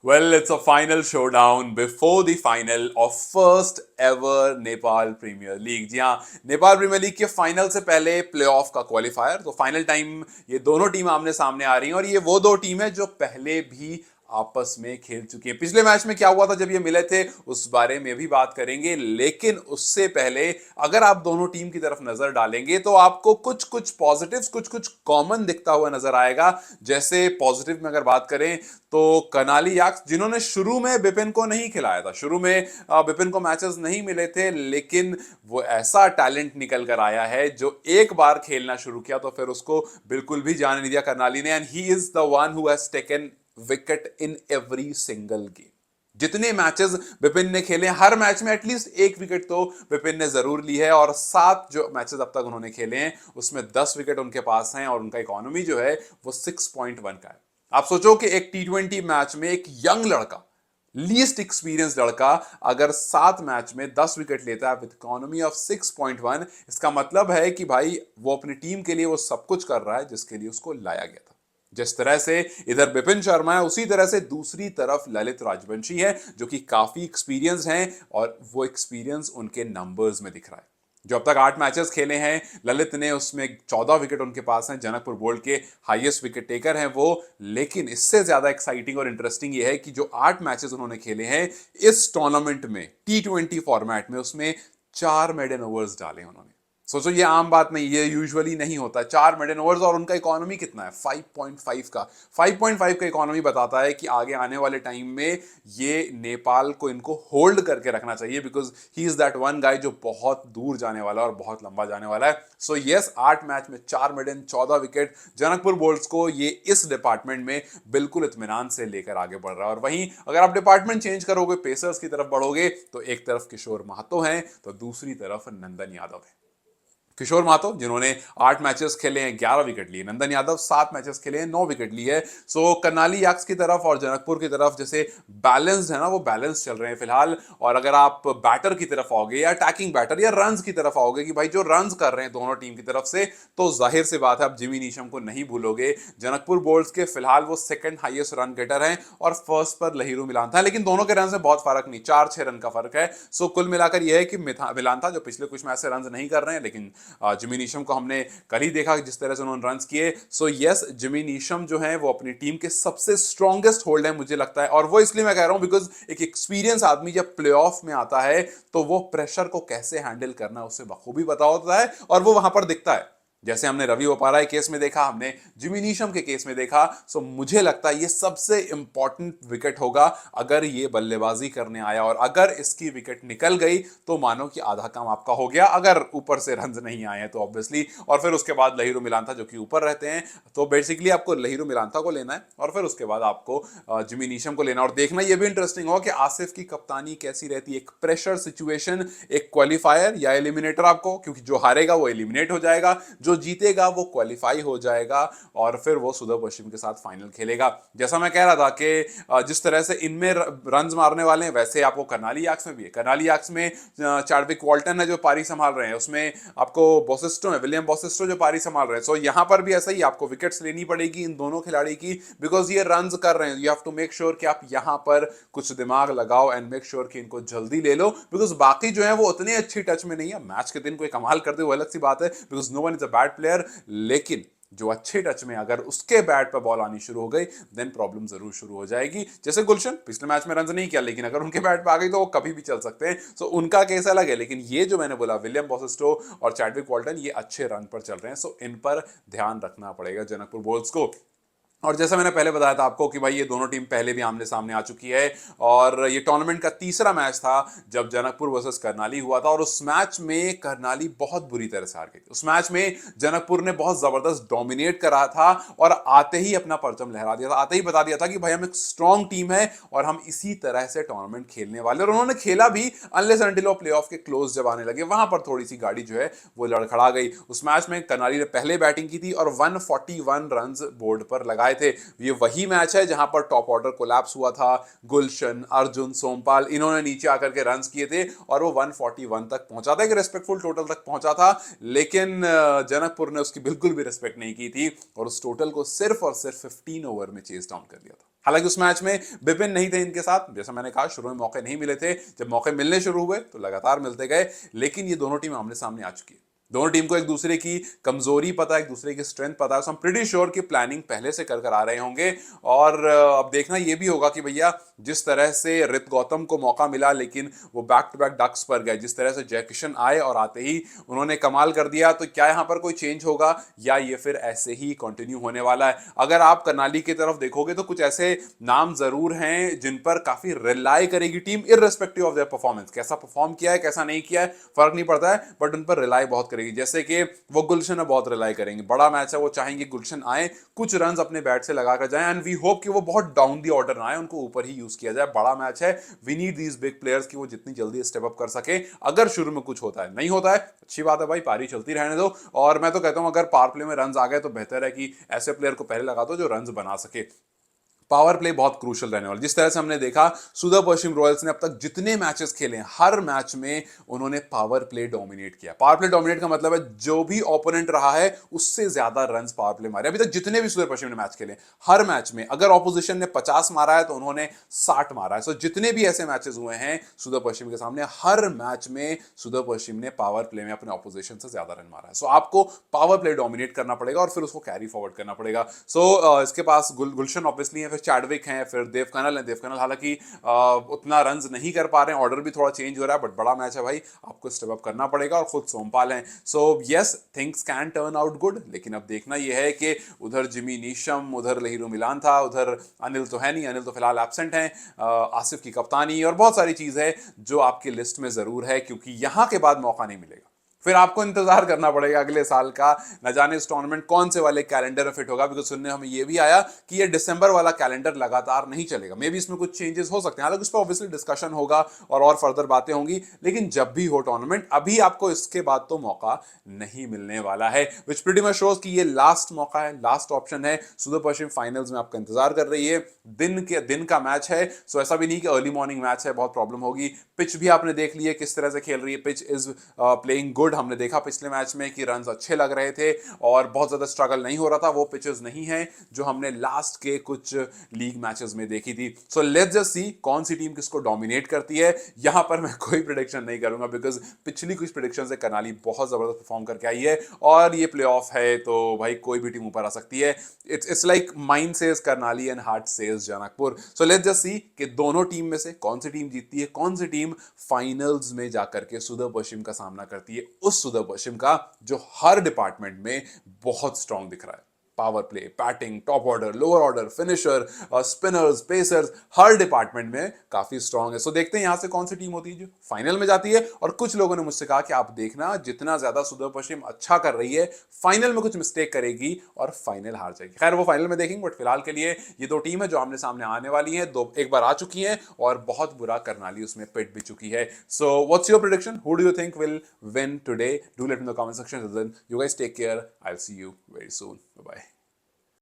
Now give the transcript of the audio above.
Well, it's a final showdown before the final of first ever Nepal premier league. जी हाँ, Nepal premier league के final से पहले playoff का क्वालिफायर, तो फाइनल टाइम ये दोनों टीम आमने सामने आ रही हैं और ये वो दो टीम है जो पहले भी आपस में खेल चुकी है। पिछले मैच में क्या हुआ था जब ये मिले थे उस बारे में भी बात करेंगे, लेकिन उससे पहले अगर आप दोनों टीम की तरफ नजर डालेंगे तो आपको कुछ कुछ पॉजिटिव्स, कुछ कुछ कॉमन दिखता हुआ नजर आएगा। जैसे पॉजिटिव में अगर बात करें तो कनाली याक्स, जिन्होंने शुरू में बिपिन को नहीं खिलाया था, शुरू में बिपिन को मैचेस नहीं मिले थे, लेकिन वो ऐसा टैलेंट निकल कर आया है जो एक बार खेलना शुरू किया तो फिर उसको बिल्कुल भी जाने नहीं दिया करनाली ने। And he is the one who has taken wicket in every single game. जितने मैचेस बिपिन ने खेले, हर मैच में एटलीस्ट एक विकेट तो बिपिन ने जरूर ली है, और 7 जो मैचेस अब तक उन्होंने खेले हैं उसमें 10 विकेट उनके पास हैं और उनका इकोनॉमी जो है वो 6.1 का है। आप सोचो कि एक टी20 मैच में एक यंग लड़का, लीस्ट एक्सपीरियंस लड़का, अगर 7 मैच में 10 विकेट लेता है विद इकोनॉमी ऑफ 6.1, इसका मतलब है कि भाई वो अपनी टीम के लिए वो सब कुछ कर रहा है जिसके लिए उसको लाया गया था। जिस तरह से इधर बिपिन शर्मा है, उसी तरह से दूसरी तरफ ललित राजवंशी है जो कि काफी एक्सपीरियंस हैं, और वो एक्सपीरियंस उनके नंबर्स में दिख रहा है। जो अब तक 8 मैचेस खेले हैं ललित ने, उसमें 14 विकेट उनके पास हैं, जनकपुर बोर्ड के हाईएस्ट विकेट टेकर हैं वो। लेकिन इससे ज्यादा एक्साइटिंग और इंटरेस्टिंग ये है कि जो 8 मैचेस उन्होंने खेले हैं इस टूर्नामेंट में, टी20 फॉर्मेट में, उसमें 4 मेडन ओवर्स डाले उन्होंने। सोचो ये आम बात नहीं, ये यूजुअली नहीं होता। 4 मेडन ओवर्स, और उनका इकोनॉमी कितना है, 5.5 का। 5.5 का इकोनॉमी बताता है कि आगे आने वाले टाइम में ये नेपाल को इनको होल्ड करके रखना चाहिए, because he is that one guy जो बहुत दूर जाने वाला है और बहुत लंबा जाने वाला है। सो यस, 8 मैच में 4 मेडन, 14 विकेट, जनकपुर बोल्ट्स को ये इस डिपार्टमेंट में बिल्कुल इत्मीनान से लेकर आगे बढ़ रहा है। और वहीं अगर आप डिपार्टमेंट चेंज करोगे, पेसर्स की तरफ बढ़ोगे, तो एक तरफ किशोर महतो हैं तो दूसरी तरफ नंदन यादव है। किशोर महतो जिन्होंने 8 मैचेस खेले हैं 11 विकेट लिए, नंदन यादव 7 मैचेस खेले हैं 9 विकेट लिए है। सो करनाली याक्स की तरफ और जनकपुर की तरफ जैसे बैलेंस्ड है ना, वो बैलेंस चल रहे हैं फिलहाल। और अगर आप बैटर की तरफ आओगे या अटैकिंग बैटर या रन्स की तरफ आओगे कि भाई जो रन्स कर रहे हैं दोनों टीम की तरफ से, तो जाहिर सी बात है आप जिमी नीशम को नहीं भूलोगे। जनकपुर बोल्ट्स के फिलहाल वो सेकंड हाईएस्ट रन गेटर हैं और फर्स्ट पर लहिरू मिलान था, लेकिन दोनों के रन में बहुत फर्क नहीं, 4-6 रन का फर्क है। सो कुल मिलाकर यह है कि मिलान था जो पिछले कुछ मैच से रन नहीं कर रहे हैं, लेकिन जिमी नीशम को हमने कल ही देखा जिस तरह से उन्होंने रन्स किए। सो यस, जिमी नीशम जो है वो अपनी टीम के सबसे स्ट्रॉन्गेस्ट होल्ड है मुझे लगता है, और वो इसलिए मैं कह रहा हूं बिकॉज एक एक्सपीरियंस आदमी जब प्लेऑफ में आता है तो वो प्रेशर को कैसे हैंडल करना उसे बखूबी पता होता है, और वो वहां पर दिखता है। जैसे हमने रवि ओपारा के केस में देखा, हमने जिमी नीशम के केस में देखा। सो मुझे लगता है ये सबसे इंपॉर्टेंट विकेट होगा अगर ये बल्लेबाजी करने आया, और अगर इसकी विकेट निकल गई तो मानो कि आधा काम आपका हो गया, अगर ऊपर से रन नहीं आए तो ऑब्वियसली। और फिर उसके बाद लहिरू मिलांथा जो कि ऊपर रहते हैं, तो बेसिकली आपको लहिरू मिलांथा को लेना है और फिर उसके बाद आपको जिमी नीशम को लेना। और देखना ये भी इंटरेस्टिंग होगा कि आसिफ की कप्तानी कैसी रहती है, एक प्रेशर सिचुएशन, एक क्वालिफायर या एलिमिनेटर आपको, क्योंकि जो हारेगा वो एलिमिनेट हो जाएगा, जो जीतेगा वो क्वालिफाई हो जाएगा और फिर वो सुदर्शन पश्चिम के साथ फाइनल खेलेगा। जैसा मैं कह रहा था कि जिस तरह से इनमें रन मारने वाले हैं, वैसे आपको करनाली याक्स में भी है। करनाली याक्स में चार्विक वॉल्टन है जो पारी संभाल रहे हैं, उसमें आपको बोसिस्टो है, विलियम बोसिस्टो जो पारी संभाल रहे हैं। सो यहां पर भी ऐसा ही आपको विकेट्स लेनी पड़ेगी इन दोनों खिलाड़ी की, बिकॉज ये रन कर रहे हैं। You have to make sure कि आप यहां पर कुछ दिमाग लगाओ एंड मेक श्योर कि इनको जल्दी ले लो, बिकॉज बाकी जो है वो उतनी अच्छी टच में नहीं है। मैच के दिन कोई कमाल कर दे वो अलग सी बात है, because no one is a bad player, लेकिन जो अच्छे टच में अगर उसके बैट पर बॉल आनी शुरू हो गई देन प्रॉब्लम जरूर शुरू हो जाएगी। जैसे गुलशन पिछले मैच में रन नहीं किया, लेकिन अगर उनके बैट पर आ गई तो वो कभी भी चल सकते हैं। सो उनका केस अलग है, लेकिन ये जो मैंने बोला विलियम बोसिस्टो और चैडविक वॉल्टन ये अच्छे रन पर चल रहे हैं। सो इन पर ध्यान रखना पड़ेगा जनकपुर बोल्ट्स को। और जैसा मैंने पहले बताया था आपको कि भाई ये दोनों टीम पहले भी आमने सामने आ चुकी है, और ये टूर्नामेंट का तीसरा मैच था जब जनकपुर वर्सेस करनाली हुआ था, और उस मैच में करनाली बहुत बुरी तरह से हार गई। उस मैच में जनकपुर ने बहुत जबरदस्त डोमिनेट करा था और आते ही अपना परचम लहरा दिया था, आते ही बता दिया था कि भाई हम एक स्ट्रॉन्ग टीम है और हम इसी तरह से टूर्नामेंट खेलने वाले। और उन्होंने खेला भी, अनलेस अनटिल वो प्लेऑफ के क्लोज जब आने लगे वहां पर थोड़ी सी गाड़ी जो है वो लड़खड़ा गई। उस मैच में करनाली ने पहले बैटिंग की थी और 141 रन बोर्ड पर लगाए थे। ये वही मैच है जहां पर टॉप ऑर्डर कोलैप्स हुआ था। गुलशन, अर्जुन, सोमपाल, इन्होंने नीचे आकर के रन्स किए थे और वो 141 तक पहुंचा था, एक रिस्पेक्टफुल टोटल तक पहुंचा था। लेकिन जनकपुर ने उसकी बिल्कुल भी रिस्पेक्ट नहीं की थी और उस टोटल को सिर्फ और सिर्फ 15 ओवर में चेस डाउन कर दिया था। हालांकि उस मैच में बिपिन नहीं थे इनके साथ, जैसा मैंने कहा शुरू में मौके नहीं मिले थे, जब मौके मिलने शुरू हुए तो लगातार मिलते गए, लेकिन ये दोनों टीम आमने सामने आ चुकी है। दोनों टीम को एक दूसरे की कमजोरी पता है, एक दूसरे की स्ट्रेंथ पता है, सो हम प्रीटी श्योर की प्लानिंग पहले से कर आ रहे होंगे। और अब देखना ये भी होगा कि भैया जिस तरह से रित गौतम को मौका मिला लेकिन वो बैक टू बैक डक्स पर गए, जिस तरह से जय किशन आए और आते ही उन्होंने कमाल कर दिया, तो क्या यहां पर कोई चेंज होगा या ये फिर ऐसे ही कंटिन्यू होने वाला है? अगर आप करनाली की तरफ देखोगे तो कुछ ऐसे नाम जरूर हैं जिन पर काफी रिलाई करेगी team, irrespective of their performance, कैसा परफॉर्म किया है कैसा नहीं किया है फर्क नहीं पड़ता है, बट उन पर रिलाई बहुत करेगी। जैसे कि वो गुलशन है बहुत रिलाई करेंगे, बड़ा मैच है वो चाहेंगे गुलशन आए, कुछ रन अपने बैट से लगाकर जाए, एंड वी होप कि वो बहुत डाउन दी ऑर्डर ना आए, उनको ऊपर ही यूज किया जाए। बड़ा मैच है, we need these big players कि वो जितनी जल्दी स्टेप अप कर सके। अगर शुरू में कुछ होता है नहीं होता है अच्छी बात है भाई, पारी चलती रहने दो। और मैं तो कहता हूं अगर पावर प्ले में रन आ गए तो बेहतर है कि ऐसे प्लेयर को पहले लगा दो जो रन बना सके। पावर प्ले बहुत क्रूशल रहने वाला, जिस तरह से हमने देखा सुधा पश्चिम रॉयल्स ने अब तक जितने मैचेस खेले हैं हर मैच में उन्होंने पावर प्ले डोमिनेट किया। पावर प्ले डोमिनेट का मतलब है जो भी ओपोनेंट रहा है उससे ज्यादा रन पावर प्ले मारे। अभी तक जितने भी सुधा पश्चिम ने मैच खेले हर मैच में अगर ऑपोजिशन ने 50 मारा है तो उन्होंने 60 मारा है। सो जितने भी ऐसे मैचेस हुए हैं सुधा पश्चिम के सामने हर मैच में सुधा पश्चिम ने पावर प्ले में अपने ऑपोजिशन से ज्यादा रन मारा है। सो आपको पावर प्ले डोमिनेट करना पड़ेगा और फिर उसको कैरी फॉरवर्ड करना पड़ेगा। सो इसके पास गुलशन ऑब्वियसली है, फिर चैडविक हैं, फिर देव कनल है। देव कनल हालांकि उतना रन्स नहीं कर पा रहे हैं, ऑर्डर भी थोड़ा चेंज हो रहा है, बट बड़ा मैच है भाई, आपको स्टेप अप करना पड़ेगा। और खुद सोमपाल हैं। So yes things can turn out good, लेकिन अब देखना यह है कि उधर जिमी नीशम, उधर लहिरू मिलान था, उधर अनिल तो है नहीं, अनिल तो फिलहाल एब्सेंट हैं, आसिफ की कप्तानी और बहुत सारी चीज है जो आपकी लिस्ट में जरूर है, क्योंकि यहां के बाद मौका नहीं मिलेगा। फिर आपको इंतजार करना पड़ेगा अगले साल का, न जाने इस टूर्नामेंट कौन से वाले कैलेंडर में फिट होगा। बिकॉज सुनने हमें यह भी आया कि ये दिसंबर वाला कैलेंडर लगातार नहीं चलेगा, मे बी इसमें कुछ चेंजेस हो सकते हैं, हालांकि उस पर ऑब्वियसली डिस्कशन होगा और फर्दर बातें होंगी। लेकिन जब भी हो टूर्नामेंट अभी आपको इसके बाद तो मौका नहीं मिलने वाला है, विच प्रीटी मच शोज कि ये लास्ट मौका है, लास्ट ऑप्शन है। सुदूर पश्चिम फाइनल्स में आपका इंतजार कर रही है, दिन का मैच है। सो ऐसा भी नहीं कि अर्ली मॉर्निंग मैच है, बहुत प्रॉब्लम होगी। पिच भी आपने देख ली है किस तरह से खेल रही है, पिच इज प्लेइंग गुड। हमने देखा पिछले मैच में कि रन्स अच्छे लग रहे थे और बहुत ज्यादा स्ट्रगल नहीं हो रहा था। वो पिचेस नहीं है जो हमने लास्ट के कुछ लीग मैचेस में देखी थी। सो लेट्स जस्ट सी कौन सी टीम किसको डोमिनेट करती है। यहां पर मैं कोई प्रेडिक्शन नहीं करूंगा, बिकॉज पिछली कुछ प्रेडिक्शन से करनाली बहुत जबरदस्त परफॉर्म करके आई है और ये प्ले ऑफ है तो भाई कोई भी टीम ऊपर आ सकती है। It's like mind says Karnali and heart says Janakpur. So let's just see कि दोनों टीम में से कौन सी टीम जीतती है, कौन सी टीम फाइनल्स में जाकर के सुदूर पश्चिम का सामना करती है, उस सुदूर पश्चिम का जो हर डिपार्टमेंट में बहुत स्ट्रांग दिख रहा है। Power play, batting, top order, lower order, finisher, spinners, pacers, हर डिपार्टमेंट में काफी स्ट्रांग है। सो देखते हैं यहां से कौन सी टीम होती है जो फाइनल में जाती है। और कुछ लोगों ने मुझसे कहा कि आप देखना जितना ज्यादा सुदूर पश्चिम अच्छा कर रही है फाइनल में कुछ मिस्टेक करेगी और फाइनल हार जाएगी। खैर वो फाइनल में देखेंगे, बट फिलहाल के लिए ये दो टीम है जो आमने सामने आने वाली है, दो एक बार आ चुकी है और बहुत बुरा करनाली उसमें पिट भी चुकी है। So what's your prediction, who do you think will win today? Do let in the comment section. You guys take care, I will see you very soon, bye bye.